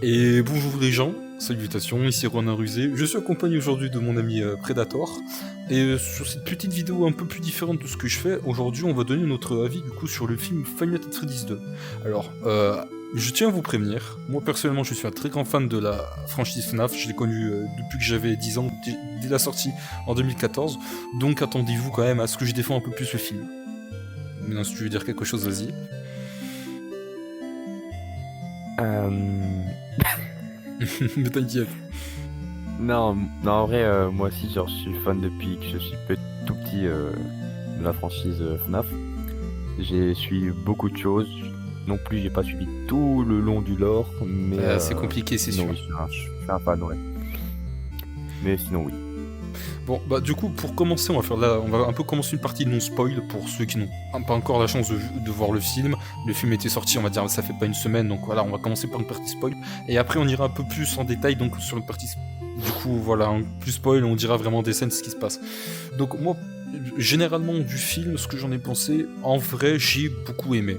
Et bonjour les gens, salutations, ici Ronan Rusé. Je suis accompagné aujourd'hui de mon ami Predator. Et sur cette petite vidéo un peu plus différente de ce que je fais, aujourd'hui on va donner notre avis du coup sur le film Five Nights at Freddy's 2. Alors, je tiens à vous prévenir, moi personnellement je suis un très grand fan de la franchise FNAF, je l'ai connue depuis que j'avais 10 ans, dès la sortie en 2014, donc attendez-vous quand même à ce que je défends un peu plus le film. Maintenant si tu veux dire quelque chose, vas-y. Mais t'inquiète. Non, non, en vrai, moi aussi, genre, je suis fan depuis que je suis tout petit de la franchise FNAF. J'ai suivi beaucoup de choses. Non plus, j'ai pas suivi tout le long du lore, mais C'est compliqué, c'est sinon, sûr. oui, je suis un fan, ouais. Mais sinon, oui. Bon, bah du coup, pour commencer, on va un peu commencer une partie non spoil pour ceux qui n'ont pas encore la chance de voir le film. Le film était sorti, on va dire, ça fait pas une semaine, donc voilà, on va commencer par une partie spoil. Et après, on ira un peu plus en détail, donc sur une partie. Du coup, voilà, un plus spoil, on dira vraiment des scènes, ce qui se passe. Donc moi, généralement du film, ce que j'en ai pensé, en vrai, j'ai beaucoup aimé.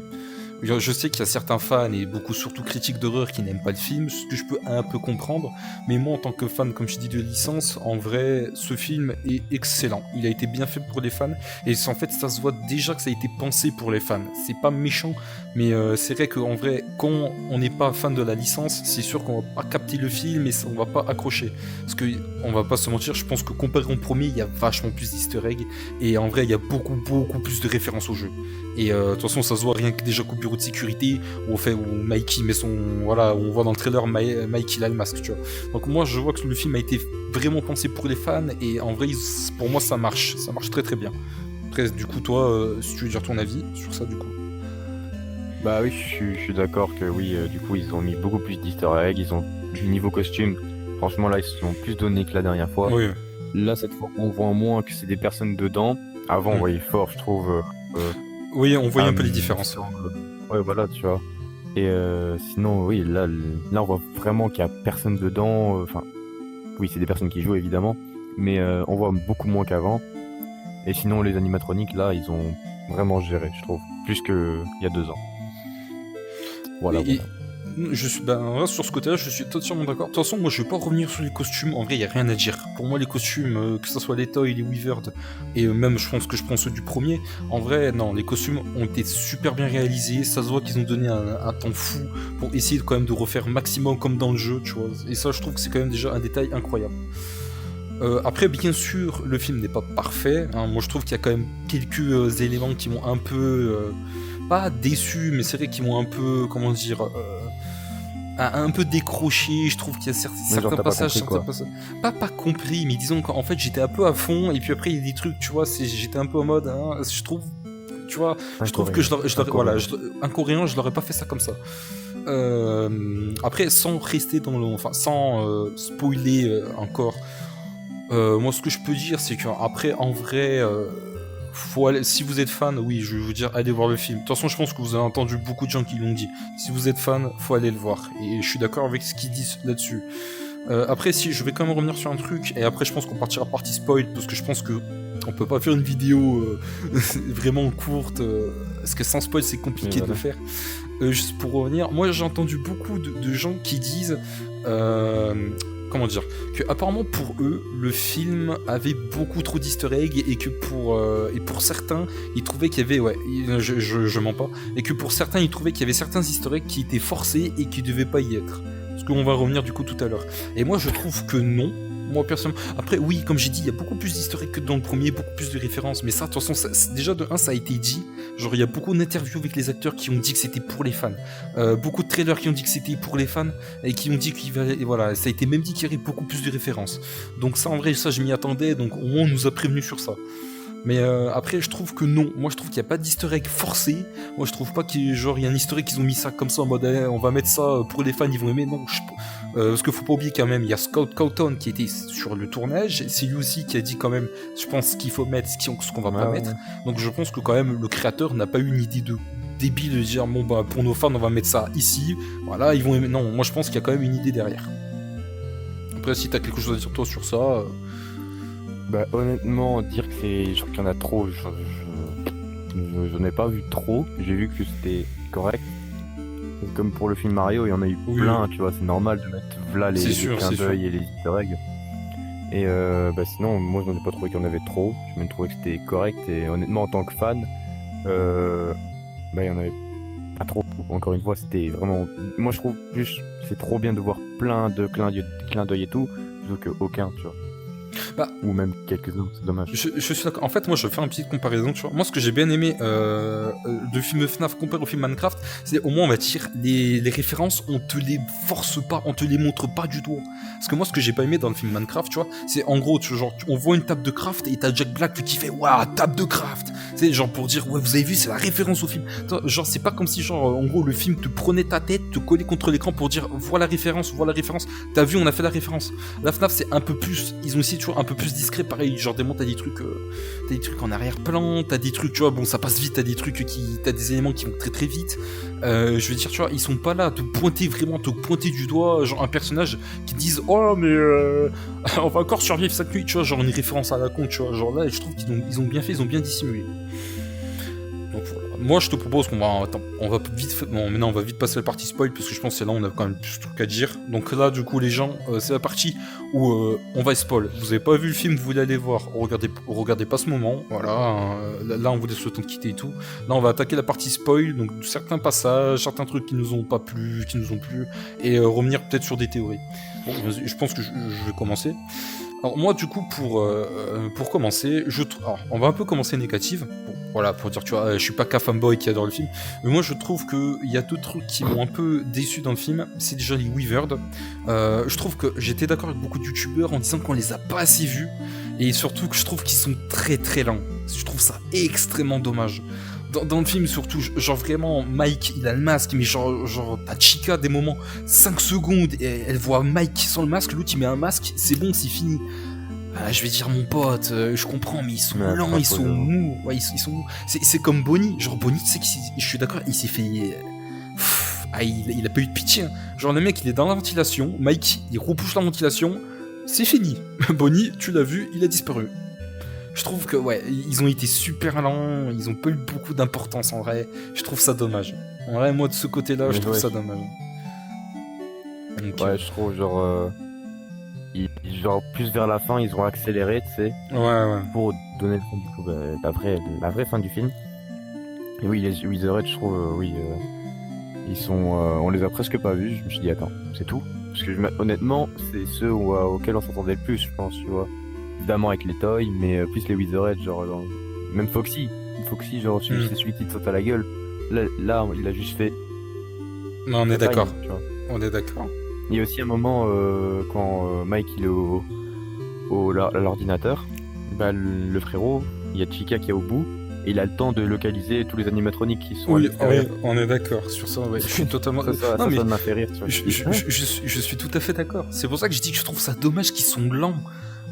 Je sais qu'il y a certains fans et beaucoup surtout critiques d'horreur qui n'aiment pas le film, ce que je peux un peu comprendre, mais moi en tant que fan, comme je dis, de licence, en vrai, ce film est excellent. Il a été bien fait pour les fans, et en fait ça se voit déjà que ça a été pensé pour les fans. C'est pas méchant, mais c'est vrai qu'en vrai, quand on n'est pas fan de la licence, c'est sûr qu'on va pas capter le film et on va pas accrocher. Parce que, on va pas se mentir, je pense que comparé au premier, il y a vachement plus d'easter eggs, et en vrai, il y a beaucoup plus de références au jeu. Et de toute façon, ça se voit rien que déjà qu'au bureau de sécurité, où Mikey met son. Voilà, où on voit dans le trailer Mikey il a le masque, tu vois. Donc moi, je vois que le film a été vraiment pensé pour les fans, et en vrai, pour moi, ça marche très très bien. Après, du coup, toi, si tu veux dire ton avis sur ça, du coup. Bah oui, je suis d'accord que oui, du coup, ils ont mis beaucoup plus d'easter eggs. Ils ont, du niveau costume, franchement, là, ils se sont plus donné que la dernière fois. Oui, Là, cette fois, on voit moins que c'est des personnes dedans. Avant, on voyait fort, je trouve. Oui, on voyait un peu les différences. Ouais, voilà, tu vois. Et sinon, oui, là, on voit vraiment qu'il y a personne dedans. Enfin, oui, c'est des personnes qui jouent, évidemment. Mais on voit beaucoup moins qu'avant. Et sinon, les animatroniques, là, ils ont vraiment géré, je trouve. Plus qu'il y a 2 ans. Voilà, Et, voilà. sur ce côté-là, je suis totalement d'accord. De toute façon, moi, je vais pas revenir sur les costumes. En vrai, il y a rien à dire. Pour moi, les costumes, que ce soit les Toy, les Weavered, et même, je pense que je prends ceux du premier. En vrai, non, les costumes ont été super bien réalisés. Ça se voit qu'ils ont donné un temps fou pour essayer quand même de refaire maximum comme dans le jeu, tu vois. Et ça, je trouve que c'est quand même déjà un détail incroyable. Après, bien sûr, le film n'est pas parfait, hein. Moi, je trouve qu'il y a quand même quelques éléments qui m'ont un peu pas déçu, mais c'est vrai qu'ils m'ont un peu, comment dire, un peu décroché. Je trouve qu'il y a certains passages, pas compris, mais disons qu'en fait j'étais un peu à fond, et puis après il y a des trucs, tu vois, j'étais un peu en mode, hein, je trouve, tu vois, je trouve que un coréen, je l'aurais pas fait ça comme ça. Après, sans rester dans le, enfin, sans spoiler encore. Moi, ce que je peux dire, c'est qu'après, en vrai, si vous êtes fan, oui, je vais vous dire, allez voir le film. De toute façon, je pense que vous avez entendu beaucoup de gens qui l'ont dit. Si vous êtes fan, faut aller le voir. Et je suis d'accord avec ce qu'ils disent là-dessus. Après, si je vais quand même revenir sur un truc, et après, je pense qu'on partira partie spoil, parce que je pense que on peut pas faire une vidéo vraiment courte, parce que sans spoil, c'est compliqué de le faire. Juste pour revenir, moi, j'ai entendu beaucoup de gens qui disent. Comment dire, que apparemment pour eux le film avait beaucoup trop d'easter eggs, et que pour certains ils trouvaient qu'il y avait, ouais, je mens pas, et que pour certains ils trouvaient qu'il y avait certains easter eggs qui étaient forcés et qui devaient pas y être, parce qu'on va revenir du coup tout à l'heure. Et moi je trouve que non. Moi personnellement, après oui, comme j'ai dit, il y a beaucoup plus d'easter eggs que dans le premier, beaucoup plus de références, mais ça de toute façon déjà de 1 ça a été dit. Genre il y a beaucoup d'interviews avec les acteurs qui ont dit que c'était pour les fans, beaucoup de trailers qui ont dit que c'était pour les fans, et qui ont dit qu'il va, et voilà, ça a été même dit qu'il y aurait beaucoup plus de références. Donc ça en vrai, ça je m'y attendais, donc au moins on nous a prévenu sur ça. Mais après, je trouve que non. Moi, je trouve qu'il n'y a pas d'easter egg forcé. Moi, je trouve pas qu'il y a un easter egg qu'ils ont mis ça comme ça en mode on va mettre ça pour les fans, ils vont aimer. Non, parce qu'il faut pas oublier quand même, il y a Scott Cawthon qui était sur le tournage. C'est lui aussi qui a dit quand même, je pense ce qu'il faut mettre, ce qu'on va pas mettre. Donc, je pense que quand même, le créateur n'a pas eu une idée de débile de dire bon bah pour nos fans on va mettre ça ici. Voilà, ils vont aimer. Non, moi je pense qu'il y a quand même une idée derrière. Après, si t'as quelque chose à dire toi sur ça. Bah honnêtement, dire que c'est genre qu'il y en a trop, je n'ai pas vu trop. J'ai vu que c'était correct. Comme pour le film Mario, il y en a eu Oui. plein, tu vois, c'est normal de mettre là C'est les sûr, clins c'est sûr. d'œil et les easter eggs. Et sinon, moi je n'en ai pas trouvé qu'il y en avait trop. J'ai même trouvé que c'était correct. Et honnêtement, en tant que fan, il y en avait pas trop. Encore une fois, c'était vraiment. Moi je trouve plus c'est trop bien de voir plein de clins d'œil et tout, plutôt qu'aucun, tu vois. Bah, Ou même quelques-uns, c'est dommage. je suis d'accord. En fait, moi, je vais faire une petite comparaison. Tu vois. Moi, ce que j'ai bien aimé de film FNAF comparé au film Minecraft, c'est au moins, on va dire, les références, on te les force pas, on te les montre pas du tout. Parce que moi, ce que j'ai pas aimé dans le film Minecraft, tu vois, c'est en gros, tu vois, genre, on voit une table de craft et t'as Jack Black qui fait waouh, table de craft. C'est genre pour dire, ouais, vous avez vu, c'est la référence au film. Genre, c'est pas comme si, genre, en gros, le film te prenait ta tête, te collait contre l'écran pour dire, voilà la référence, voilà la référence. T'as vu, on a fait la référence. La FNAF, c'est un peu plus, ils ont essayé, tu vois, un peu plus discret, pareil, genre des moments, t'as des trucs en arrière-plan, t'as des trucs, tu vois, bon, ça passe vite, t'as des éléments qui vont très très vite. Je veux dire, tu vois, ils sont pas là à te pointer vraiment, te pointer du doigt, genre un personnage qui disent, oh, mais on va encore survivre cette nuit, tu vois, genre une référence à la con, tu vois, genre là, je trouve qu'ils ont bien fait, ils ont bien dissimulé. Donc voilà. Moi, je te propose qu'on va, attends, on va vite, bon, maintenant on va vite passer à la partie spoil parce que je pense que c'est là où on a quand même plus de trucs à dire. Donc là, du coup, les gens, c'est la partie où on va spoil. Vous avez pas vu le film, vous voulez aller voir, regardez pas ce moment. Voilà, là, on vous laisse le temps de quitter et tout. Là, on va attaquer la partie spoil, donc certains passages, certains trucs qui nous ont pas plu, qui nous ont plu, et revenir peut-être sur des théories. Bon, je pense que je vais commencer. Alors moi du coup pour commencer, alors, on va un peu commencer négative, voilà pour dire tu vois je suis pas qu'un fanboy qui adore le film, mais moi je trouve que il y a deux trucs qui m'ont un peu déçu dans le film, c'est déjà les Weavers. Je trouve que j'étais d'accord avec beaucoup de youtubeurs en disant qu'on les a pas assez vus et surtout que je trouve qu'ils sont très très lents. Je trouve ça extrêmement dommage. Dans le film surtout, genre vraiment Mike il a le masque, mais genre t'as Chica des moments 5 secondes et elle voit Mike sans le masque, l'autre il met un masque, c'est bon, c'est fini. Je vais dire mon pote, je comprends, mais ils sont lents, ils sont mous, ouais, ils sont mous. C'est comme Bonnie, genre Bonnie, tu sais que je suis d'accord, il s'est fait... il a pas eu de pitié, hein. Genre le mec il est dans la ventilation, Mike il repousse la ventilation, c'est fini. Bonnie, tu l'as vu, il a disparu. Je trouve que ouais, ils ont été super lents, ils ont pas eu beaucoup d'importance en vrai. Je trouve ça dommage. En vrai, moi de ce côté-là, je trouve ça dommage. Donc, ouais, je trouve genre, genre plus vers la fin, ils ont accéléré, tu sais. Ouais. Pour donner le fond du coup, la vraie fin du film. Et oui, les Wizards, je trouve, ils sont, on les a presque pas vus. Je me suis dit attends, c'est tout. Parce que honnêtement, c'est ceux auxquels on s'entendait le plus, je pense, tu vois. Évidemment avec les toys, mais plus les Wizards, genre même Foxy, genre c'est celui qui te saute à la gueule. Là, il a juste fait. Non, on est d'accord. On est d'accord. Il y a aussi un moment quand Mike il est à l'ordinateur, bah, le frérot, il y a Chica qui est au bout, et il a le temps de localiser tous les animatroniques qui sont à l'extérieur. Oui, on est d'accord sur ça, ouais. Je suis totalement... ça m'a fait rire, tu vois. Je suis tout à fait d'accord. C'est pour ça que je dis que je trouve ça dommage qu'ils sont lents.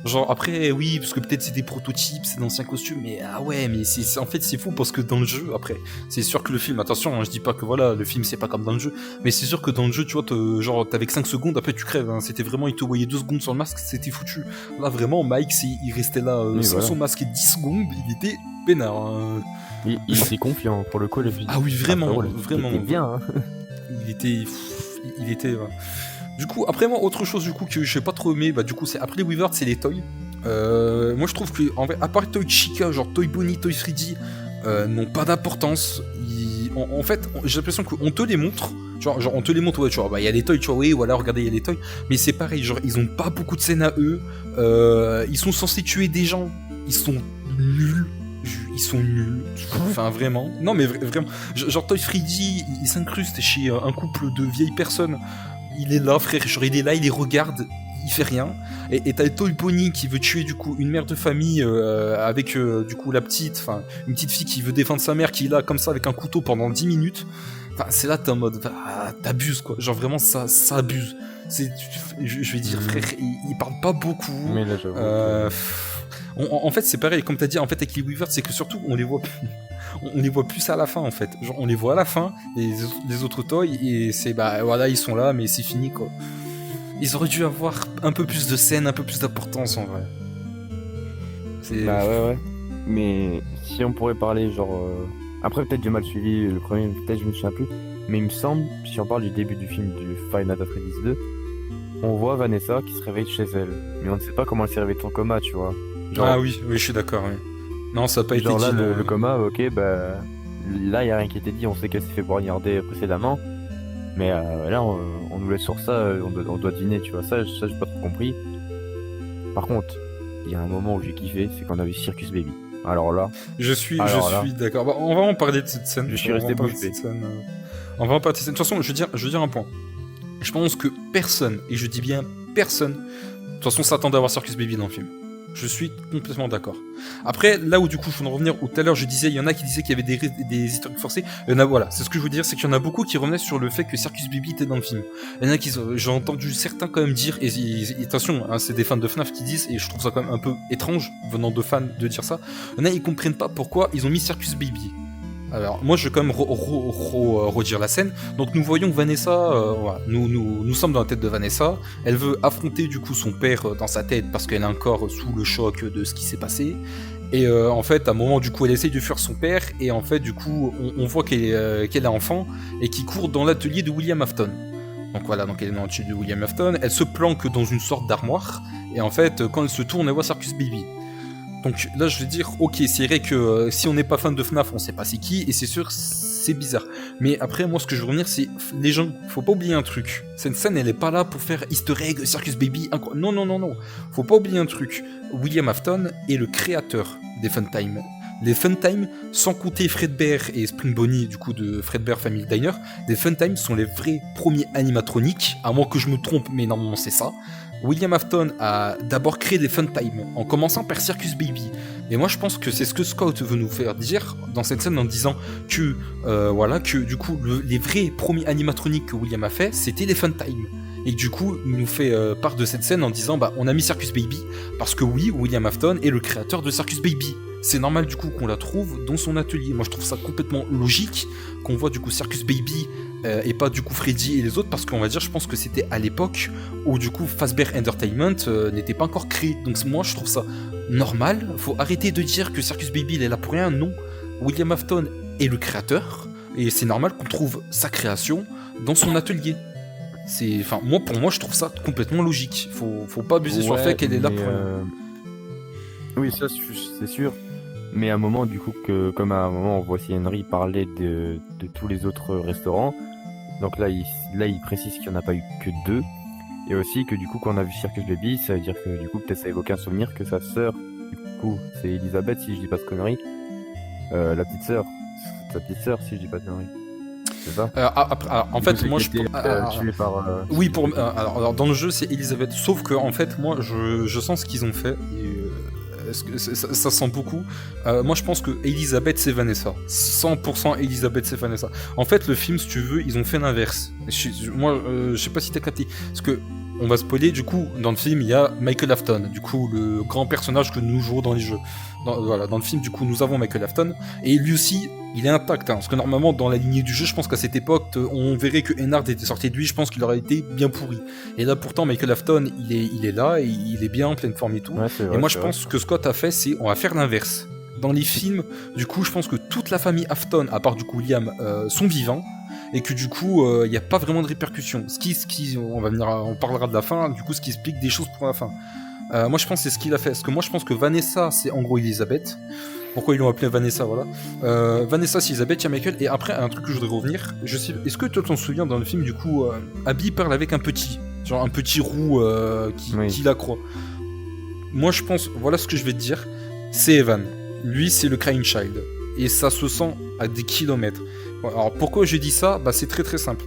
Genre après oui parce que peut-être c'est des prototypes, c'est d'anciens costumes, mais mais c'est en fait c'est fou parce que dans le jeu après c'est sûr que le film, attention hein, je dis pas que voilà le film c'est pas comme dans le jeu, mais c'est sûr que dans le jeu tu vois genre t'avais 5 secondes après tu crèves hein. C'était vraiment il te voyait 2 secondes sur le masque, c'était foutu. Là vraiment Mike il restait là sans son masque 10 secondes, il était peinard hein. Il était confiant pour le coup le film. Ah oui vraiment vraiment il était bien hein. il était ouais. Du coup, après moi, autre chose du coup que j'ai pas trop aimé, bah du coup c'est après les Weavers, c'est les toys. Moi je trouve que en vrai, à part Toy Chica, genre Toy Bonnie, Toy Freddy, n'ont pas d'importance. En fait, j'ai l'impression qu'on te les montre. Genre on te les montre, ouais, tu vois, bah il y a des toys, tu vois, oui, voilà, regardez, il y a des toys. Mais c'est pareil, genre ils ont pas beaucoup de scènes à eux. Ils sont censés tuer des gens, ils sont nuls. Ils sont nuls. Enfin, vraiment. Non, mais vraiment. Genre, Toy Freddy, il s'incruste chez un couple de vieilles personnes. Il est là, frère. Genre, il est là, il les regarde. Il fait rien. Et t'as Toy Bonnie qui veut tuer, du coup, une mère de famille avec, du coup, la petite. Enfin, une petite fille qui veut défendre sa mère qui est là, comme ça, avec un couteau pendant 10 minutes. Enfin, c'est là, t'es en mode. T'abuses, quoi. Genre, vraiment, ça abuse. Je vais dire, frère, il parle pas beaucoup. Mais là, j'avoue. En fait, c'est pareil, comme t'as dit, en fait, avec les Weavers, c'est que surtout, on les voit plus. On les voit plus à la fin, en fait. Genre, on les voit à la fin, les autres toys, et c'est, bah, voilà, ils sont là, mais c'est fini, quoi. Ils auraient dû avoir un peu plus de scène, un peu plus d'importance, en vrai. Bah, ouais. Mais si on pourrait parler, genre... Après, peut-être j'ai mal suivi le premier, peut-être je me souviens plus. Mais il me semble, si on parle du début du film du Five Nights at Freddy's 2, on voit Vanessa qui se réveille chez elle. Mais on ne sait pas comment elle s'est réveillée de son coma, tu vois. Genre, Ah oui, je suis d'accord. Oui. Non, ça n'a pas été genre là, dit. le coma, ok, bah... Là, il n'y a rien qui était dit, on sait qu'elle s'est fait poignarder précédemment. Mais là, on nous laisse sur ça, on doit dîner, tu vois. Ça j'ai pas trop compris. Par contre, il y a un moment où j'ai kiffé, c'est quand on a vu Circus Baby. Alors là... Je suis d'accord. Bah, on va en parler de cette scène. Je suis resté bouche bée. On va en parler de cette scène. De toute façon, je veux dire un point. Je pense que personne, et je dis bien personne, de toute façon s'attendait à voir Circus Baby dans le film. Je suis complètement d'accord. Après, là où du coup, je veux en revenir, où tout à l'heure je disais, il y en a qui disaient qu'il y avait des historiques forcés. Il y en a, voilà, c'est ce que je veux dire, c'est qu'il y en a beaucoup qui revenaient sur le fait que Circus Baby était dans le film. Il y en a qui, j'ai entendu certains quand même dire, et attention, hein, c'est des fans de FNAF qui disent, et je trouve ça quand même un peu étrange, venant de fans, de dire ça. Il y en a, ils comprennent pas pourquoi ils ont mis Circus Baby. Alors, moi, je vais quand même redire la scène. Donc, nous voyons Vanessa, voilà, nous sommes dans la tête de Vanessa. Elle veut affronter, du coup, son père dans sa tête parce qu'elle est encore sous le choc de ce qui s'est passé. Et en fait, à un moment, du coup, elle essaye de fuir son père. Et en fait, du coup, on voit qu'elle est enfant et qui court dans l'atelier de William Afton. Donc voilà, donc elle est dans l'atelier de William Afton. Elle se planque dans une sorte d'armoire. Et en fait, quand elle se tourne, elle voit Circus Baby. Donc là, je vais dire, ok, c'est vrai que si on n'est pas fan de FNAF, on sait pas c'est qui, et c'est sûr, c'est bizarre. Mais après, moi, ce que je veux revenir, c'est les gens, faut pas oublier un truc. Cette scène, elle est pas là pour faire Easter egg, Circus Baby, non. Faut pas oublier un truc. William Afton est le créateur des Funtime. Les Funtime, sans compter Fredbear et Spring Bonnie, du coup, de Fredbear Family Diner, les Funtime sont les vrais premiers animatroniques, à moins que je me trompe, mais normalement c'est ça. William Afton a d'abord créé des Funtime, en commençant par Circus Baby. Et moi je pense que c'est ce que Scott veut nous faire dire dans cette scène en disant que, voilà, que du coup les vrais premiers animatroniques que William a fait, c'était les Funtime. Et du coup, il nous fait part de cette scène en disant, bah on a mis Circus Baby, parce que oui, William Afton est le créateur de Circus Baby. C'est normal du coup qu'on la trouve dans son atelier. Moi je trouve ça complètement logique qu'on voit du coup Circus Baby et pas du coup Freddy et les autres, parce qu'on va dire, je pense que c'était à l'époque où du coup Fazbear Entertainment n'était pas encore créé. Donc moi je trouve ça normal. Faut arrêter de dire que Circus Baby il est là pour rien. Non, William Afton est le créateur et c'est normal qu'on trouve sa création dans son atelier. Enfin pour moi je trouve ça complètement logique. Faut pas abuser sur le fait qu'elle est là pour rien. Oui, ça c'est sûr. Mais à un moment, du coup, comme à un moment, on voit aussi Henry parler de tous les autres restaurants. Donc là, il précise qu'il n'y en a pas eu que 2. Et aussi que du coup, quand on a vu Circus Baby, ça veut dire que du coup, peut-être ça évoque un souvenir que sa sœur, du coup, c'est Elisabeth, si je dis pas de conneries. La petite sœur, sa petite sœur, si je dis pas de conneries. C'est ça alors, en fait, moi je tué par, oui, alors dans le jeu c'est Elisabeth, sauf que en fait moi je sens ce qu'ils ont fait et ça sent beaucoup. Moi je pense que Elisabeth c'est Vanessa, 100% Elisabeth c'est Vanessa. En fait le film, si tu veux, ils ont fait l'inverse. Moi je sais pas si t'as capté, parce que on va spoiler, du coup dans le film il y a Michael Afton, du coup le grand personnage que nous jouons dans les jeux. Dans le film, du coup, nous avons Michael Afton, et lui aussi, il est intact, hein, parce que normalement, dans la lignée du jeu, je pense qu'à cette époque, on verrait que Ennard était sorti de lui, je pense qu'il aurait été bien pourri. Et là, pourtant, Michael Afton, il est là, et il est bien en pleine forme et tout. Ouais, vrai, et moi, je pense que Scott a fait, c'est, on va faire l'inverse. Dans les films, du coup, je pense que toute la famille Afton, à part du coup William, sont vivants, et que du coup, il n'y a pas vraiment de répercussions. On parlera de la fin, du coup, ce qui explique des choses pour la fin. Moi je pense que c'est ce qu'il a fait, parce que moi je pense que Vanessa c'est en gros Elisabeth. Pourquoi ils l'ont appelé Vanessa, voilà. Vanessa c'est Elisabeth, il y a Michael, et après un truc que je voudrais revenir, est-ce que toi t'en souviens dans le film du coup, Abby parle avec un petit, genre un petit roux qui la croit. Moi je pense, voilà ce que je vais te dire, c'est Evan, lui c'est le Crying Child, et ça se sent à des kilomètres. Alors pourquoi je dis ça ? Bah c'est très très simple.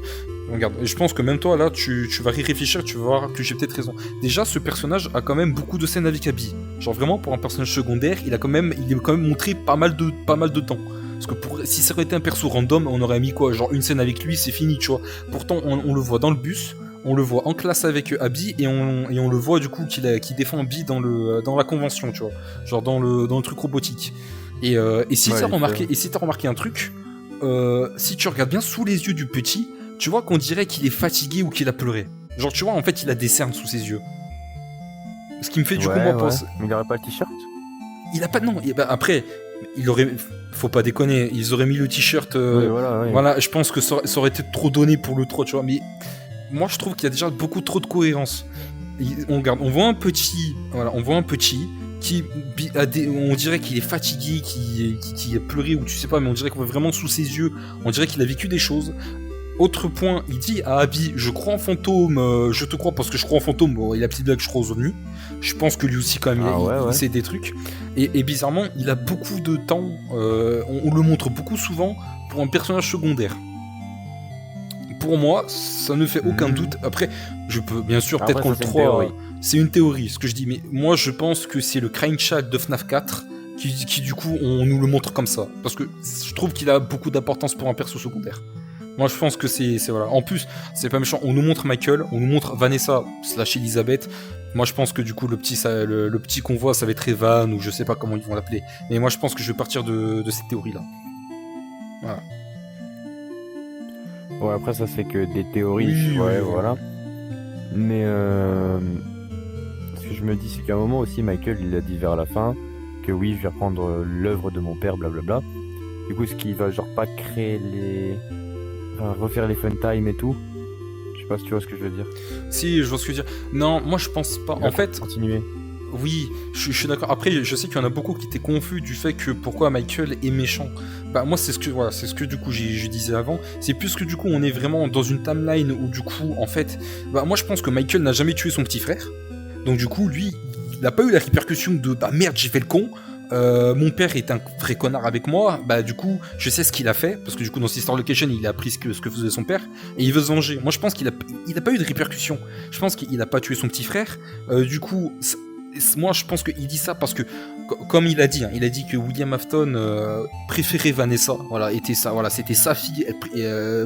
Regarde, je pense que même toi là, tu vas y réfléchir, tu vas voir que j'ai peut-être raison. Déjà, ce personnage a quand même beaucoup de scènes avec Abby. Genre vraiment, pour un personnage secondaire, il est quand même montré pas mal de temps. Parce que si ça aurait été un perso random, on aurait mis quoi ? Genre une scène avec lui, c'est fini, tu vois. Pourtant, on le voit dans le bus, on le voit en classe avec Abby, et on le voit du coup qu'il défend Abby dans la convention, tu vois. Genre dans le truc robotique. Et si t'as remarqué un truc, si tu regardes bien sous les yeux du petit, tu vois qu'on dirait qu'il est fatigué ou qu'il a pleuré. Genre, tu vois, en fait, il a des cernes sous ses yeux. Ce qui me fait du coup, moi, penser. Mais il aurait pas le t-shirt ? Il a pas. Non, après, Il aurait, faut pas déconner, ils auraient mis le t-shirt. Oui, voilà, oui. Voilà, je pense que ça aurait été trop donné pour le 3, tu vois. Mais moi, je trouve qu'il y a déjà beaucoup trop de cohérence. On voit un petit, voilà, on voit un petit qui on dirait qu'il est fatigué, qui a pleuré ou tu sais pas, mais on dirait qu'on voit vraiment sous ses yeux, on dirait qu'il a vécu des choses. Autre point, il dit à Abby, je crois en fantôme, je te crois parce que je crois en fantôme. Bon, il a petite blague, je crois aux ovnis. Je pense que lui aussi quand même, il sait des trucs. Et bizarrement, il a beaucoup de temps, on le montre beaucoup souvent pour un personnage secondaire. Pour moi, ça ne fait aucun doute. Après, je peux bien sûr, peut-être qu'on le 3, c'est une théorie, ce que je dis, mais moi je pense que c'est le Crying Child de FNAF 4 qui du coup, on nous le montre comme ça. Parce que je trouve qu'il a beaucoup d'importance pour un perso secondaire. Moi je pense que c'est voilà. En plus, c'est pas méchant, on nous montre Michael, on nous montre Vanessa / Elisabeth. Moi je pense que du coup le petit convoi ça va être Evan ou je sais pas comment ils vont l'appeler. Mais moi je pense que je vais partir de cette théorie là. Voilà. Ouais, après ça c'est que des théories, oui, voilà. Mais ce que je me dis c'est qu'à un moment aussi Michael il a dit vers la fin que oui je vais reprendre l'œuvre de mon père, blablabla. Du coup est-ce qu'il va genre pas créer refaire les fun time et tout? Je sais pas si tu vois ce que je veux dire. Si, je vois ce que je veux dire. Non, moi je pense pas. En fait, continuer. Oui, je suis d'accord. Après, je sais qu'il y en a beaucoup qui étaient confus du fait que pourquoi Michael est méchant. Bah moi c'est ce que du coup je disais avant. C'est plus que du coup on est vraiment dans une timeline où du coup en fait, bah moi je pense que Michael n'a jamais tué son petit frère. Donc du coup lui, il n'a pas eu la répercussion de bah merde j'ai fait le con. Mon père est un vrai connard avec moi, bah du coup je sais ce qu'il a fait, parce que du coup dans Sister Location il a appris ce que faisait son père, et il veut se venger. Moi je pense qu'il a pas eu de répercussions, je pense qu'il a pas tué son petit frère, du coup moi je pense qu'il dit ça parce que comme il a dit que William Afton préférait Vanessa, voilà, c'était sa fille,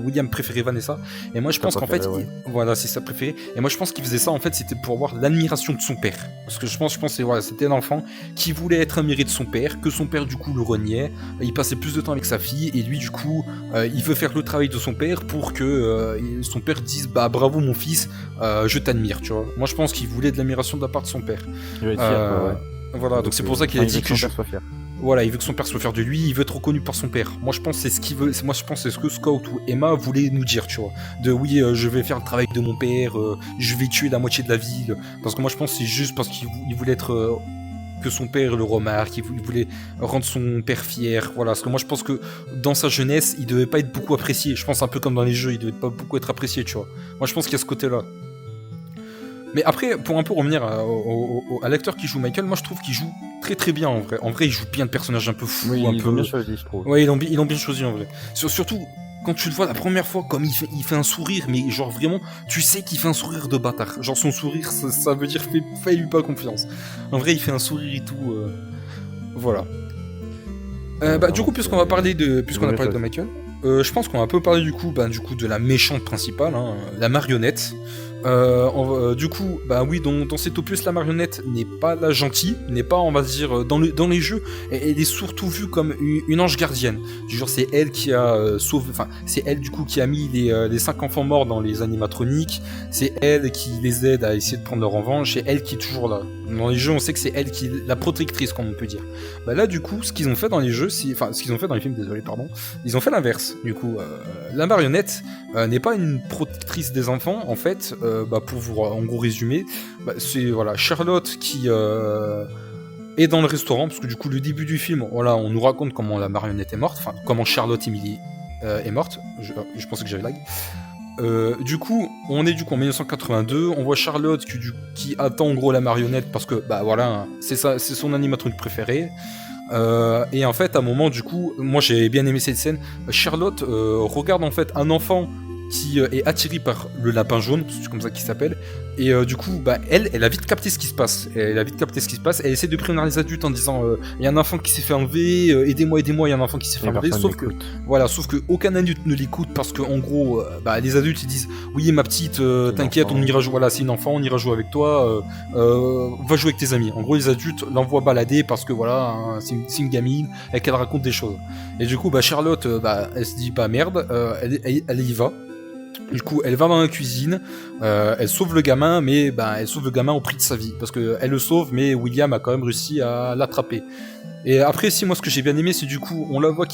William préférait Vanessa, et moi je pense qu'en fait, voilà, c'est sa préférée, et moi je pense qu'il faisait ça en fait, c'était pour avoir l'admiration de son père, parce que je pense que voilà, c'était un enfant qui voulait être admiré de son père, que son père du coup le reniait, il passait plus de temps avec sa fille, et lui du coup, il veut faire le travail de son père pour que son père dise bah bravo mon fils, je t'admire, tu vois. Moi je pense qu'il voulait de l'admiration de la part de son père. Voilà, donc c'est pour ça qu'il a dit que voilà, il veut que son père soit fier de lui, il veut être reconnu par son père. Moi je pense que c'est ce qu'il veut, moi je pense que c'est ce que Scout ou Emma voulaient nous dire, tu vois. De oui, je vais faire le travail de mon père, je vais tuer la moitié de la ville. Parce que moi je pense que c'est juste parce qu'il voulait être que son père le remarque, il voulait rendre son père fier, voilà. Parce que moi je pense que dans sa jeunesse, il devait pas être beaucoup apprécié. Je pense un peu comme dans les jeux, il devait pas beaucoup être apprécié, tu vois. Moi je pense qu'il y a ce côté-là. Mais après, pour un peu revenir à l'acteur qui joue Michael, moi je trouve qu'il joue très très bien en vrai. En vrai, il joue bien de personnages un peu fous. Oui, ils ont bien choisi, je trouve. Ouais, ils l'ont bien choisi en vrai. Surtout quand tu le vois la première fois, comme il fait un sourire, mais genre vraiment, tu sais qu'il fait un sourire de bâtard. Genre son sourire, ça veut dire fais-lui pas confiance. En vrai, il fait un sourire et tout. Voilà. Du coup, puisqu'on a parlé de Michael, je pense qu'on va un peu parler du coup de la méchante principale, hein, la marionnette. Du coup, bah oui, dans cet opus, la marionnette n'est pas la gentille, n'est pas, on va dire, dans les jeux, elle est surtout vue comme une ange gardienne. Du genre, c'est elle qui a sauvé, enfin, c'est elle du coup qui a mis les 5 enfants morts dans les animatroniques, c'est elle qui les aide à essayer de prendre leur revanche, c'est elle qui est toujours là. Dans les jeux, on sait que c'est elle qui est la protectrice, comme on peut dire. Bah là, du coup, ce qu'ils ont fait dans les jeux, ce qu'ils ont fait dans les films, ils ont fait l'inverse. Du coup, la marionnette n'est pas une protectrice des enfants, en fait. Pour vous en gros résumer, c'est voilà Charlotte qui est dans le restaurant, parce que du coup le début du film, voilà, on nous raconte comment la marionnette est morte, enfin comment Charlotte Emily est morte. Je pensais que j'avais lag. Du coup, on est en 1982, on voit Charlotte qui attend en gros la marionnette parce que voilà, c'est son animatronique préféré. Et en fait, à un moment, du coup, moi j'ai bien aimé cette scène. Charlotte regarde en fait un enfant qui est attiré par le lapin jaune, c'est comme ça qu'il s'appelle, et du coup, elle a vite capté ce qui se passe. Elle essaie de prévenir les adultes en disant il y a un enfant qui s'est fait enlever, aidez-moi, il y a un enfant qui s'est fait enlever. Sauf que aucun adulte ne l'écoute parce que en gros, les adultes ils disent oui ma petite, t'inquiète, on ira jouer. Voilà, c'est une enfant, on ira jouer avec toi. Va jouer avec tes amis. En gros, les adultes l'envoient balader parce que voilà, hein, c'est une gamine et qu'elle raconte des choses. Et du coup, Charlotte, elle se dit merde, elle y va. Du coup, elle va dans la cuisine, elle sauve le gamin, mais elle sauve le gamin au prix de sa vie, parce que elle le sauve, mais William a quand même réussi à l'attraper. Et après, si moi ce que j'ai bien aimé, c'est du coup, on la voit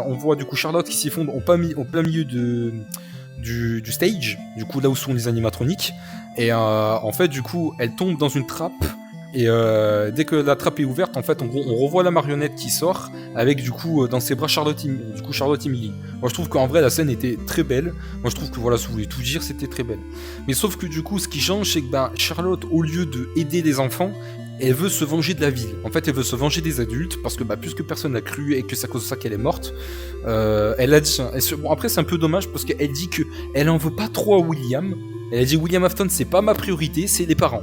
on voit du coup Charlotte qui s'effondre au plein milieu du stage, du coup là où sont les animatroniques. Et en fait, du coup, elle tombe dans une trappe. Et dès que la trappe est ouverte, en fait, en gros, on revoit la marionnette qui sort avec du coup dans ses bras Charlotte et Millie. Moi, je trouve qu'en vrai la scène était très belle. Moi, je trouve que voilà, si vous voulez tout dire, c'était très belle. Mais sauf que du coup, ce qui change, c'est que Charlotte, au lieu de aider les enfants, elle veut se venger de la ville. En fait, elle veut se venger des adultes parce que puisque personne n'a cru et que c'est à cause de ça qu'elle est morte, elle a dit. Bon, après, c'est un peu dommage parce qu'elle dit que elle en veut pas trop à William. Elle a dit William Afton, c'est pas ma priorité, c'est les parents.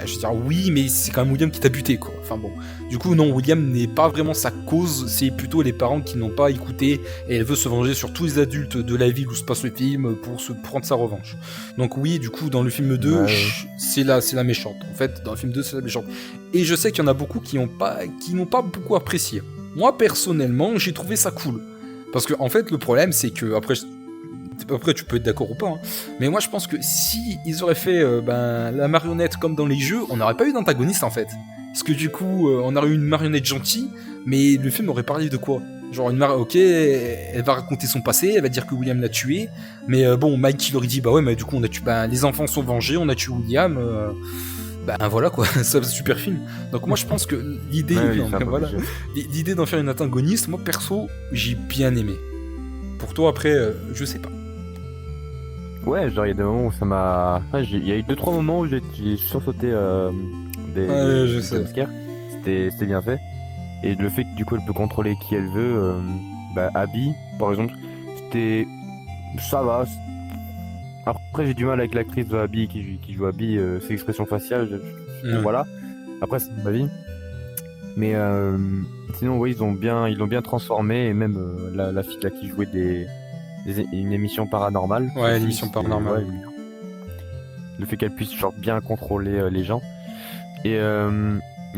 Je veux dire, oui, mais c'est quand même William qui t'a buté, quoi. Enfin bon. Du coup, non, William n'est pas vraiment sa cause, c'est plutôt les parents qui n'ont pas écouté, et elle veut se venger sur tous les adultes de la ville où se passe le film pour se prendre sa revanche. Donc oui, du coup, dans le film 2, Ouais. c'est la méchante. En fait, dans le film 2, c'est la méchante. Et je sais qu'il y en a beaucoup qui n'ont pas beaucoup apprécié. Moi, personnellement, j'ai trouvé ça cool. Parce que, en fait, le problème, c'est que, après, tu peux être d'accord ou pas, hein. Mais moi je pense que si ils auraient fait la marionnette comme dans les jeux, on n'aurait pas eu d'antagoniste en fait. Parce que du coup, on aurait eu une marionnette gentille, mais le film aurait parlé de quoi? Genre ok, elle va raconter son passé, elle va dire que William l'a tué, mais bon, Mike il aurait dit bah ouais, mais du coup on a tué, les enfants sont vengés, on a tué William, voilà quoi, c'est un super film. Donc moi je pense que l'idée, l'idée d'en faire une antagoniste, moi perso, j'ai bien aimé. Pour toi après, je sais pas. Ouais, genre il y a des moments où ça m'a. Il y a eu 2-3 moments où j'ai sursauté je sais. jumpscares. C'était bien fait. Et le fait que du coup elle peut contrôler qui elle veut, Abby par exemple, c'était. Ça va. Après j'ai du mal avec l'actrice de Abby qui joue Abby, ses expressions faciales, voilà. Après c'est ma vie. Mais sinon oui, ils l'ont bien transformé, et même la fille là qui jouait une émission paranormale. Ouais, l'émission paranormale. Ouais, le fait qu'elle puisse genre bien contrôler les gens. Et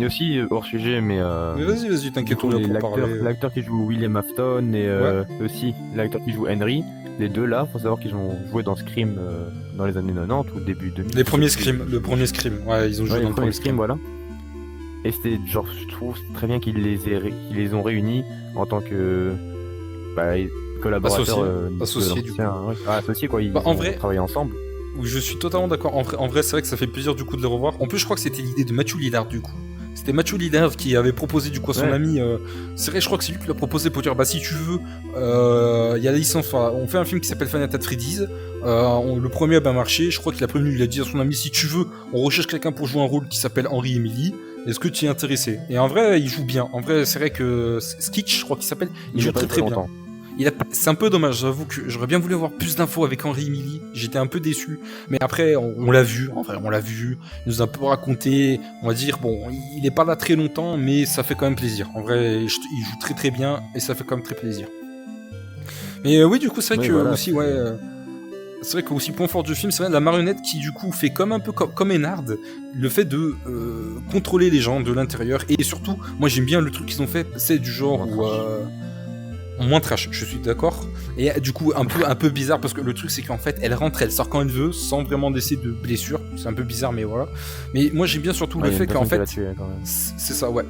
aussi hors sujet, mais vas-y, t'inquiète pas. L'acteur qui joue William Afton et aussi l'acteur qui joue Henry, les deux là, faut savoir qu'ils ont joué dans Scream dans les années 90 ou début 2000. Le premier Scream, ouais, ils ont joué dans le premier Scream, voilà. Et c'était genre, je trouve très bien qu'ils les ont réunis en tant que collaborateurs, associés du coup. Associés quoi, ils en ont vrai, travaillé ensemble. Je suis totalement d'accord. En vrai, c'est vrai que ça fait plaisir du coup de les revoir. En plus, je crois que c'était l'idée de Matthew Lillard du coup. C'était Matthew Lillard qui avait proposé du coup à son ami. C'est vrai, je crois que c'est lui qui l'a proposé pour dire bah si tu veux, il y a la licence. On fait un film qui s'appelle Final Fantasy Freddy's. Le premier a bien marché. Je crois qu'il a prévenu, il a dit à son ami si tu veux, on recherche quelqu'un pour jouer un rôle qui s'appelle Henry Emily. Est-ce que tu es intéressé? Et en vrai, il joue bien. En vrai, c'est vrai que Skitch, je crois qu'il s'appelle, il joue très bien. C'est un peu dommage, j'avoue que j'aurais bien voulu avoir plus d'infos avec Henry Emily, j'étais un peu déçu, mais après on l'a vu, en vrai on l'a vu, il nous a un peu raconté, on va dire, bon, il est pas là très longtemps, mais ça fait quand même plaisir, en vrai il joue très très bien, et ça fait quand même très plaisir. Mais oui, du coup c'est vrai que voilà, aussi, c'est vrai que aussi point fort du film, c'est vrai la marionnette qui du coup fait comme un peu comme Enard, le fait de contrôler les gens de l'intérieur, et surtout, moi j'aime bien le truc qu'ils ont fait, c'est du genre où... moins trash, je suis d'accord. Et du coup, un peu bizarre parce que le truc c'est qu'en fait, elle rentre, elle sort quand elle veut, sans vraiment laisser de blessure. C'est un peu bizarre, mais voilà. Mais moi, j'aime bien surtout le fait qu'en fait, c'est ça, ouais.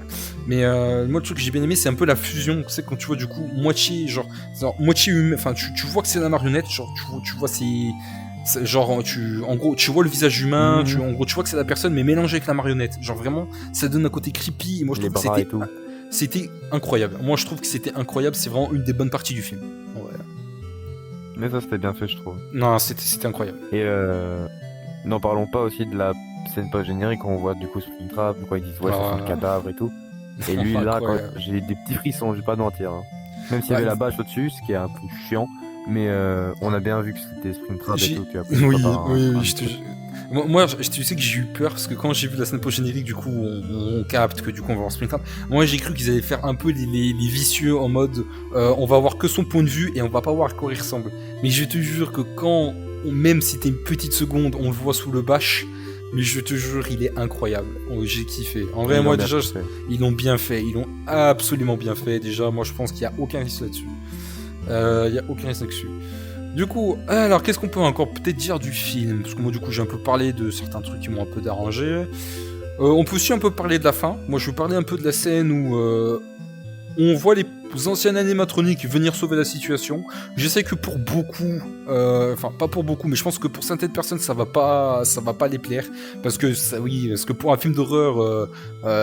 Mais moi, le truc que j'ai bien aimé, c'est un peu la fusion. C'est quand tu vois du coup moitié, genre moitié humain. Enfin, tu vois que c'est la marionnette, genre tu vois c'est genre en gros tu vois le visage humain, en gros tu vois que c'est la personne mais mélangé avec la marionnette. Genre vraiment, ça donne un côté creepy. Et moi, je trouve que c'était incroyable. Moi, je trouve que c'était incroyable. C'est vraiment une des bonnes parties du film. Ouais. Mais ça, c'était bien fait, je trouve. Non, c'était incroyable. Et n'en parlons pas aussi de la scène post-générique où on voit du coup Springtrap, quoi, ils disent ouais, c'est un cadavre et tout. Et lui, là, j'ai des petits frissons, je vais pas te mentir. Hein. Même s'il y avait la bâche au-dessus, ce qui est un peu chiant. Mais on a bien vu que c'était Springtrap et tout. Oui, je te jure. Moi, tu sais que j'ai eu peur parce que quand j'ai vu la scène post-générique, du coup, on capte que du coup on va voir Springtrap. Moi, j'ai cru qu'ils allaient faire un peu les vicieux en mode on va voir que son point de vue et on va pas voir à quoi il ressemble. Mais je te jure que même si t'es une petite seconde, on le voit sous le bâche, mais je te jure, il est incroyable. J'ai kiffé. En vrai, moi déjà, ils l'ont bien fait. Ils l'ont absolument bien fait. Déjà, moi, je pense qu'il y a aucun risque là-dessus. Il y a aucun risque là-dessus. Du coup, alors qu'est-ce qu'on peut encore peut-être dire du film? Parce que moi du coup j'ai un peu parlé de certains trucs qui m'ont un peu dérangé. On peut aussi un peu parler de la fin. Moi je veux parler un peu de la scène où on voit les anciens animatroniques venir sauver la situation. Je sais que pour beaucoup, enfin pas pour beaucoup, mais je pense que pour certaines personnes ça va pas les plaire, parce que pour un film d'horreur,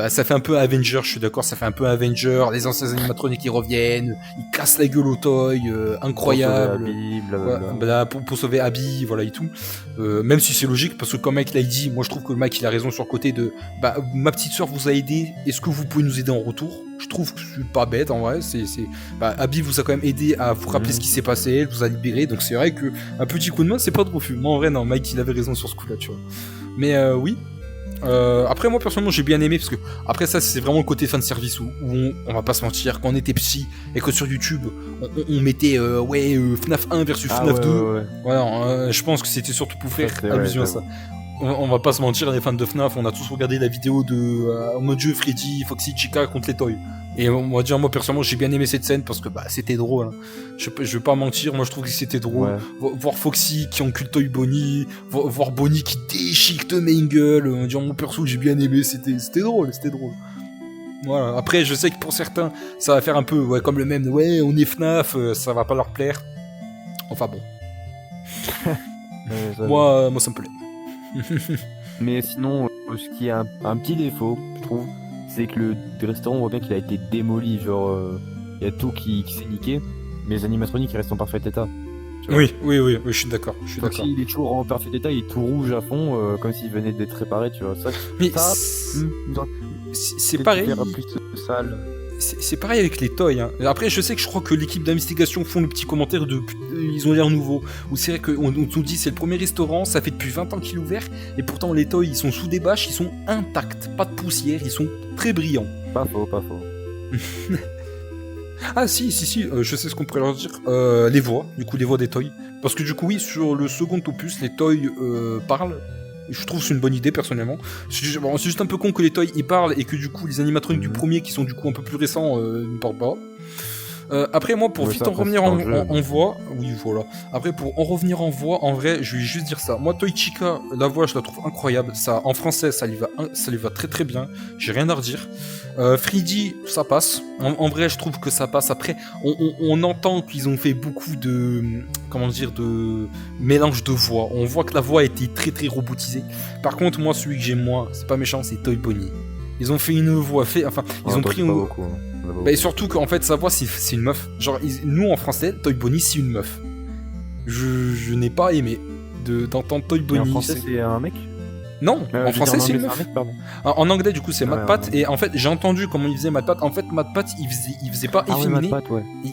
ça fait un peu Avenger, je suis d'accord, ça fait un peu Avenger, les anciens animatroniques qui reviennent, ils cassent la gueule au toy, incroyable, pour sauver Abby, voilà et tout. Même si c'est logique, parce que comme Mike l'a dit, moi je trouve que Mike il a raison sur le côté de, ma petite soeur vous a aidé, est-ce que vous pouvez nous aider en retour? Je trouve que je suis pas bête en vrai, Abby vous a quand même aidé à vous rappeler ce qui s'est passé, elle vous a libéré, donc c'est vrai que un petit coup de main c'est pas de refus. Moi en vrai non, Mike il avait raison sur ce coup là, tu vois. Mais oui. Après moi personnellement j'ai bien aimé, parce que après ça c'est vraiment le côté fan service où on va pas se mentir, quand on était petit et que sur YouTube on mettait FNAF 1 versus FNAF 2, voilà, je pense que c'était surtout pour faire allusion à ça. On va pas se mentir, les fans de FNAF, on a tous regardé la vidéo de oh mon dieu, Freddy, Foxy, Chica contre les toys. Et on va dire, moi personnellement, j'ai bien aimé cette scène parce que c'était drôle. Hein. Je vais pas mentir, moi je trouve que c'était drôle. Voir Foxy qui encule Toy Bonnie, voir Bonnie qui déchique de main gueule. On va dire, mon perso, j'ai bien aimé, c'était drôle. Voilà. Après, je sais que pour certains, ça va faire un peu comme le même, on est FNAF, ça va pas leur plaire. Enfin bon. moi, ça me plaît. Mais sinon, ce qui est un petit défaut, je trouve, c'est que le restaurant, on voit bien qu'il a été démoli, genre, il y a tout qui s'est niqué, mais les animatroniques, ils restent en parfait état. Oui, je suis d'accord. Il est toujours en parfait état, il est tout rouge à fond, comme s'il venait d'être réparé, tu vois. C'est pareil. Plus sale. C'est pareil avec les toys. Hein. Après, je crois que l'équipe d'investigation font le petit commentaire de ils ont l'air nouveaux. Ou c'est vrai qu'on nous dit c'est le premier restaurant, ça fait depuis 20 ans qu'il est ouvert, et pourtant les toys ils sont sous des bâches, ils sont intacts, pas de poussière, ils sont très brillants. Pas faux. Ah si, je sais ce qu'on pourrait leur dire. Les voix des toys. Parce que du coup oui, sur le second opus, les toys parlent. Je trouve que c'est une bonne idée personnellement. C'est juste un peu con que les toys ils parlent et que du coup les animatroniques du premier qui sont du coup un peu plus récents ne parlent pas. Après moi pour vite en revenir en voix, oui voilà. Après pour en revenir en voix, en vrai je vais juste dire ça. Moi Toy Chica, la voix je la trouve incroyable. Ça en français ça lui va très très bien. J'ai rien à redire. Freddy ça passe. En vrai je trouve que ça passe. Après on entend qu'ils ont fait beaucoup de de mélange de voix. On voit que la voix a été très très robotisée. Par contre moi celui que j'aime moins, c'est pas méchant, c'est Toy Bonnie. Ils ont fait une voix ils ont pris et surtout qu'en fait sa voix c'est une meuf. Genre nous en français Toy Bonnie c'est une meuf. Je n'ai pas aimé d'entendre Toy Bonnie. En français c'est un mec. Non, en français c'est une meuf. En anglais du coup c'est MatPat et en fait j'ai entendu comment il faisait MatPat. En fait MatPat il faisait pas efféminé,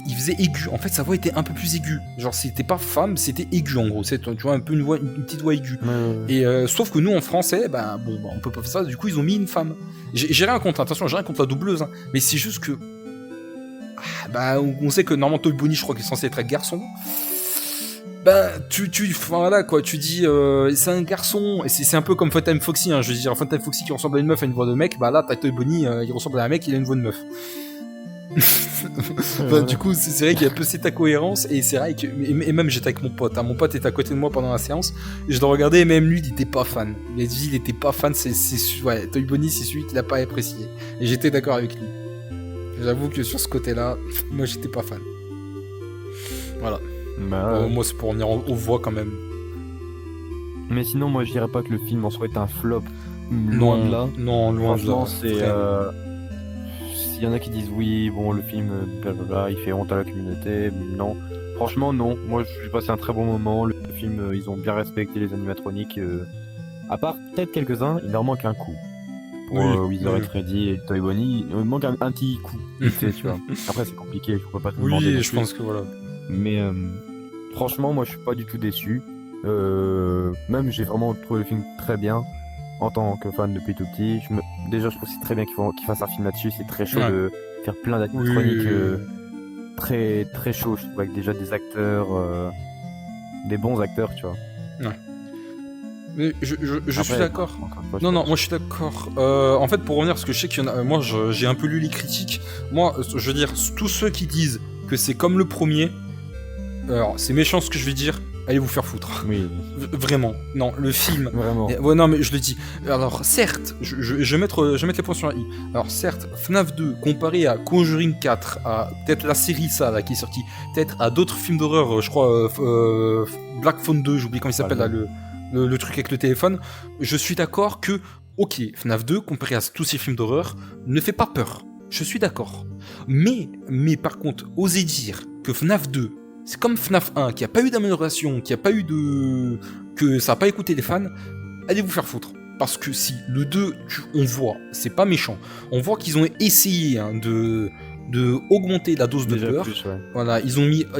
il faisait aigu. En fait sa voix était un peu plus aiguë. Genre c'était pas femme, c'était aigu en gros. C'est tu vois un peu une petite voix aiguë. Et sauf que nous en français on peut pas faire ça. Du coup ils ont mis une femme. J'ai rien contre, attention j'ai rien contre la doubleuse. Hein, mais c'est juste que on sait que normalement Toy Bonnie je crois qu'il est censé être un garçon. Tu dis c'est un garçon, et c'est un peu comme Funtime Foxy, hein, je veux dire, Funtime Foxy qui ressemble à une meuf à une voix de mec, là t'as Toy Bonnie, il ressemble à un mec, il a une voix de meuf. Du coup c'est vrai qu'il y a un peu cette incohérence, et c'est vrai que, et même j'étais avec mon pote, hein, mon pote était à côté de moi pendant la séance, et je le regardais, et même lui il était pas fan, il était pas fan, Toy Bonnie c'est celui qui l'a pas apprécié, et j'étais d'accord avec lui. J'avoue que sur ce côté-là, moi j'étais pas fan. Voilà. Moi c'est pour en venir aux voix quand même. Mais sinon moi je dirais pas que le film en soi est un flop. Loin de là. Non, loin de là. S'il y en a qui disent oui, bon le film blablabla, il fait honte à la communauté, non. Franchement non, moi j'ai passé un très bon moment, le film ils ont bien respecté les animatroniques, à part peut-être quelques-uns, il leur manque un coup. Pour Wizard et Freddy et Toy Bonnie, il manque un petit coup, tu vois. Après c'est compliqué, je peux pas te demander. Oui, je pense que voilà. Mais franchement, moi je suis pas du tout déçu. Même j'ai vraiment trouvé le film très bien en tant que fan depuis tout petit. Déjà, je trouve que c'est très bien qu'ils fassent un film là-dessus. C'est très chaud de faire plein d'animatroniques très très chaud. Je trouve avec déjà des acteurs, des bons acteurs, tu vois. Ouais. Mais je suis d'accord. Non, moi je suis d'accord. En fait, pour revenir, parce que je sais qu'il y en a. Moi, j'ai un peu lu les critiques. Moi, je veux dire, tous ceux qui disent que c'est comme le premier. Alors, c'est méchant ce que je vais dire. allez vous faire foutre. Oui, Vraiment, non, le film... vraiment. Ouais, non, mais je le dis. Alors, certes, je vais mettre les points sur un i. Alors, certes, FNAF 2, comparé à Conjuring 4, à peut-être la série, ça, là, qui est sortie, peut-être à d'autres films d'horreur, je crois, Black Phone 2, j'oublie comment il s'appelle, là, le truc avec le téléphone, je suis d'accord que, ok, FNAF 2, comparé à tous ces films d'horreur, ne fait pas peur. Je suis d'accord. Mais par contre, oser dire que FNAF 2, c'est comme FNAF 1, qui a pas eu d'amélioration, qui a pas eu de... que ça a pas écouté les fans, allez vous faire foutre. Parce que si, le 2, on voit, c'est pas méchant, on voit qu'ils ont essayé de augmenter la dose de Déjà peur. plus, ouais. Voilà,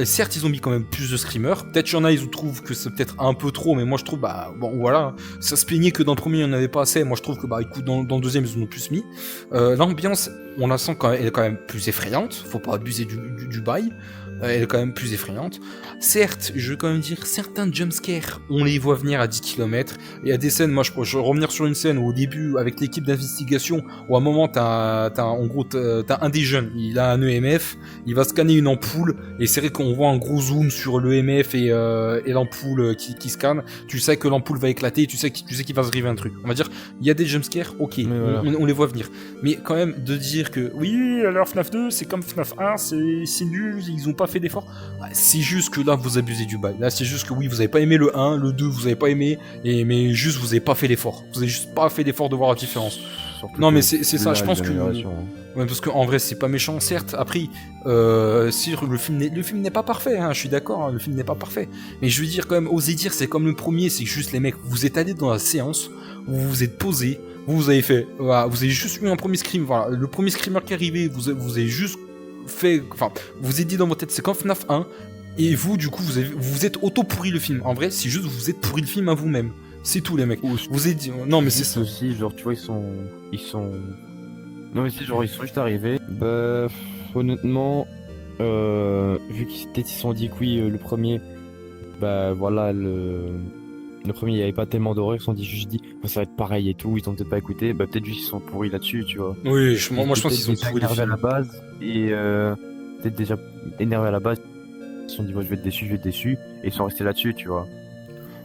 certes ils ont mis quand même plus de screamers, peut-être qu'il y en a, ils trouvent que c'est peut-être un peu trop, mais moi je trouve, bah, bon voilà, ça se plaignait que dans le premier il n'y en avait pas assez, moi je trouve que, bah, écoute, dans le deuxième ils en ont plus mis. L'ambiance, on la sent quand même, elle est quand même plus effrayante, faut pas abuser du bail. Elle est quand même plus effrayante. Certes, je veux quand même dire, certains jumpscares, on les voit venir à 10 km. Il y a des scènes, moi je vais revenir sur une scène où au début, avec l'équipe d'investigation, où à un moment, t'as un des jeunes, il a un EMF, il va scanner une ampoule, et c'est vrai qu'on voit un gros zoom sur l'EMF et l'ampoule qui scanne. Tu sais que l'ampoule va éclater, tu sais qu'il va se arriver un truc. On va dire, il y a des jumpscares, ok, voilà. on les voit venir. Mais quand même, de dire que, oui, alors FNAF 2, c'est comme FNAF 1, c'est nul, ils ont pas fait d'efforts. C'est juste que là vous abusez du bail. Là c'est juste que oui, vous avez pas aimé le 1, le 2 vous avez pas aimé, mais juste vous avez pas fait l'effort. Vous avez juste pas fait l'effort de voir la différence. Surtout non mais c'est ça, je pense que... Hein. Ouais, parce qu'en vrai c'est pas méchant, certes. Après, si le film n'est pas parfait, hein, je suis d'accord, hein, le film n'est pas parfait. Mais je veux dire quand même, oser dire c'est comme le premier, c'est juste les mecs, vous êtes allés dans la séance, vous vous êtes posés, vous avez fait... Voilà, vous avez juste eu un premier scream, voilà, le premier screamer qui est arrivé, vous avez juste... vous êtes dit dans votre tête c'est comme FNAF 1 et vous du coup vous êtes auto pourri le film. En vrai c'est juste vous êtes pourri le film à vous-même, c'est tout les mecs. Vous êtes dit non mais c'est ça aussi, genre tu vois ils sont non mais c'est genre ils sont juste arrivés, bah honnêtement vu qu'ils peut-être ils se sont dit que oui le premier, bah voilà, le premier il y avait pas tellement d'horreur, ils se sont juste dit bah, ça va être pareil et tout, ils ont peut-être pas écouté, bah peut-être juste ils sont pourris là-dessus, tu vois. Oui, moi je pense qu'ils sont pourris énervés à la base et peut-être déjà énervés à la base, ils se sont dit moi je vais être déçu et ils sont restés là-dessus, tu vois.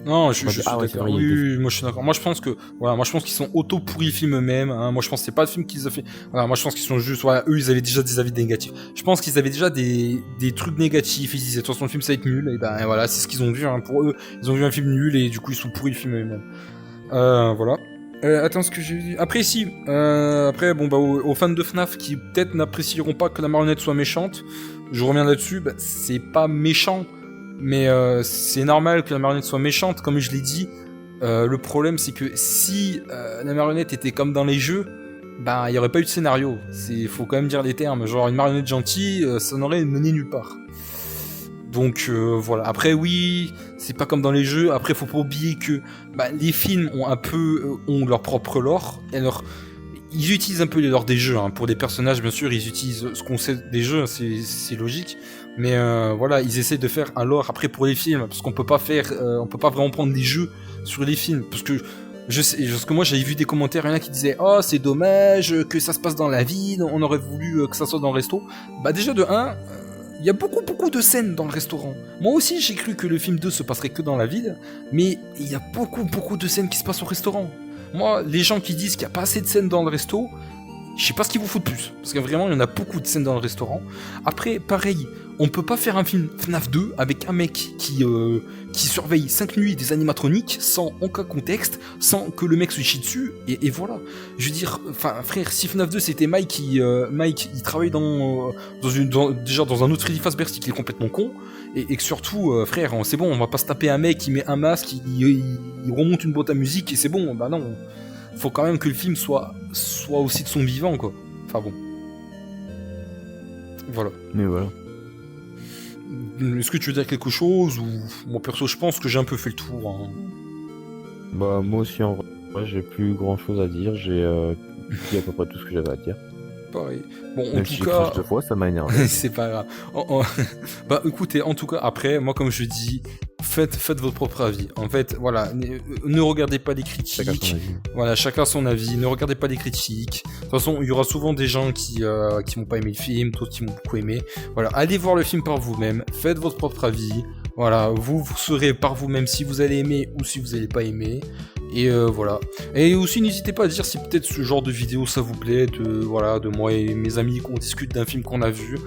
Non, je suis ouais, d'accord. Oui, moi je suis d'accord. Moi je pense que moi je pense qu'ils sont auto pourris le film eux-mêmes. Hein. Moi je pense que c'est pas le film qu'ils ont fait. Voilà, moi je pense qu'ils sont juste eux ils avaient déjà des avis négatifs. Je pense qu'ils avaient déjà des trucs négatifs. Ils disaient de toute façon le film ça va être nul. Et ben voilà, c'est ce qu'ils ont vu. Hein. Pour eux, ils ont vu un film nul et du coup ils sont pourris le film eux-mêmes. Voilà. Attends, ce que j'ai dit. Après, si. Après, bon, bah, aux fans de FNAF qui peut-être n'apprécieront pas que la marionnette soit méchante, je reviens là-dessus. Bah, c'est pas méchant, mais c'est normal que la marionnette soit méchante, comme je l'ai dit. Le problème, c'est que si la marionnette était comme dans les jeux, bah, il y aurait pas eu de scénario. Faut quand même dire les termes. Genre, une marionnette gentille, ça n'aurait mené nulle part. Donc voilà. Après oui, c'est pas comme dans les jeux. Après faut pas oublier que les films ont leur propre lore. Alors ils utilisent un peu les lore des jeux. Hein. Pour des personnages bien sûr, ils utilisent ce qu'on sait des jeux, c'est logique. Mais voilà, ils essaient de faire un lore après pour les films, parce qu'on peut pas vraiment prendre des jeux sur les films, parce que moi j'avais vu des commentaires, il y en a qui disaient oh c'est dommage que ça se passe dans la ville, on aurait voulu que ça soit dans le resto. Bah déjà de 1. Il y a beaucoup de scènes dans le restaurant. Moi aussi, j'ai cru que le film 2 se passerait que dans la ville, mais il y a beaucoup de scènes qui se passent au restaurant. Moi, les gens qui disent qu'il n'y a pas assez de scènes dans le resto, je sais pas ce qu'ils vous foutent plus. Parce que vraiment, il y en a beaucoup de scènes dans le restaurant. Après, pareil, on peut pas faire un film FNAF 2 avec un mec qui surveille 5 nuits des animatroniques sans aucun contexte, sans que le mec se chie dessus, et voilà. Je veux dire, enfin, frère, si FNAF 2 c'était Mike, il travaille déjà dans un autre Freddy Fazbear qui est complètement con, et que surtout, frère, c'est bon, on va pas se taper un mec qui met un masque, il remonte une boîte à musique, et c'est bon, bah non. Faut quand même que le film soit aussi de son vivant, quoi. Enfin bon. Voilà. Mais voilà. Est-ce que tu veux dire quelque chose, ou moi perso je pense que j'ai un peu fait le tour. Hein. Bah moi aussi en vrai j'ai plus grand chose à dire, j'ai dit à peu près tout ce que j'avais à dire. Pareil. Bon, même en si tout cas, 2 fois, ça m'a énervé. c'est pas grave. Bah écoutez, en tout cas, après, moi comme je dis, faites votre propre avis. En fait, voilà, ne regardez pas les critiques. Voilà, chacun son avis. Ne regardez pas les critiques. De toute façon, il y aura souvent des gens qui vont pas aimer le film, d'autres qui vont beaucoup aimer. Voilà, allez voir le film par vous-même. Faites votre propre avis. Voilà, vous saurez par vous-même si vous allez aimer ou si vous allez pas aimer. Et voilà. Et aussi n'hésitez pas à dire si peut-être ce genre de vidéo ça vous plaît, de moi et mes amis qu'on discute d'un film qu'on a vu.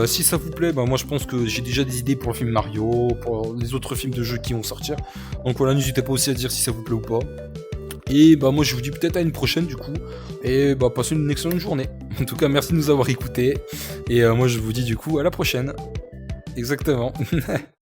Si ça vous plaît, bah moi je pense que j'ai déjà des idées pour le film Mario, pour les autres films de jeux qui vont sortir. Donc voilà, n'hésitez pas aussi à dire si ça vous plaît ou pas. Et bah moi je vous dis peut-être à une prochaine du coup. Et bah passez une excellente journée. En tout cas merci de nous avoir écoutés. Et moi je vous dis du coup à la prochaine. Exactement.